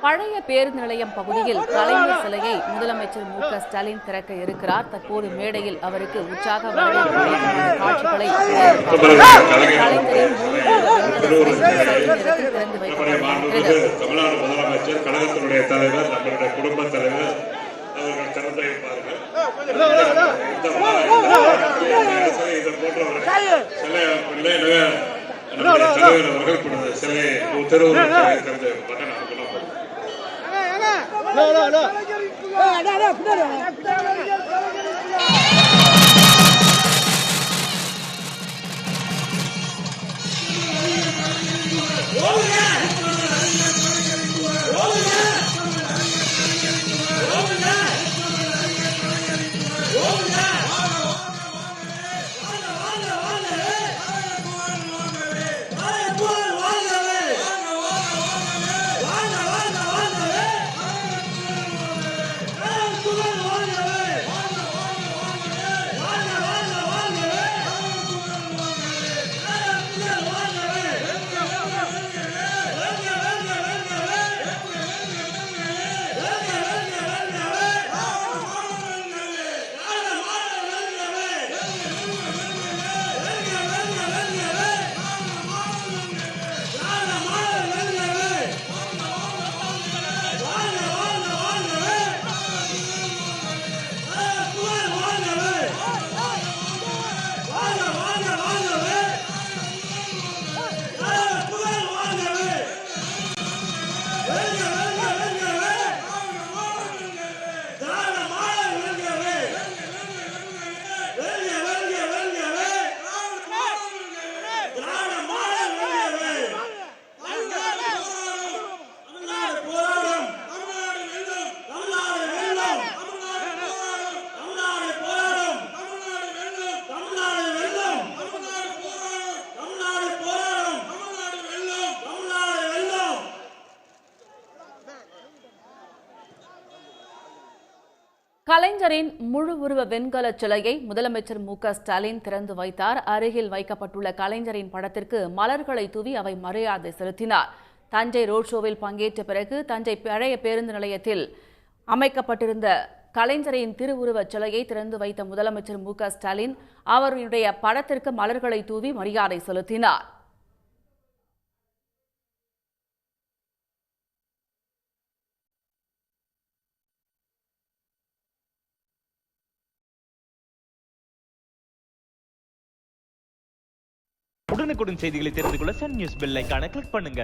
பழைய பேருந்து நிலையம் பகுதியில் கலைஞர் சிலையை முதலமைச்சர் மு.க. ஸ்டாலின் திறக்க இருக்கிறார். தற்போது மேடையில் அவருக்கு உற்சாக வரவேற்பு காட்சிகளை கலைஞரின் திறந்து வைக்கப்பட்டிருக்கிறது. தமிழ்நாடு முதலமைச்சர் கழகத்தினுடைய தலைவர், நம்மளுடைய குடும்ப தலைவர் அவர்கள் திறந்து வைப்பார்கள். இது போன்றவர்கள் நம்முடைய தலைவர் அவர்கள் சிலை திருவுருவ திறந்து வைப்பாங்க. கலைஞரின் முழு உருவ வெண்கல சிலையை முதலமைச்சர் மு.க. ஸ்டாலின் திறந்து வைத்தார். அருகில் வைக்கப்பட்டுள்ள கலைஞரின் படத்திற்கு மலர்களை தூவி அவை மரியாதை செலுத்தினார். தஞ்சை ரோட் ஷோவில் பங்கேற்ற பிறகு தஞ்சை பழைய பேருந்து நிலையத்தில் அமைக்கப்பட்டிருந்த கலைஞரின் திருவுருவச் சிலையை திறந்து வைத்த முதலமைச்சர் மு.க. ஸ்டாலின் அவருடைய படத்திற்கு மலர்களை தூவி மரியாதை செலுத்தினார். உடனுக்குடன் செய்திகளை தெரிந்து கொள்ள சன் நியூஸ் பெல் ஐகானை கிளிக் பண்ணுங்க.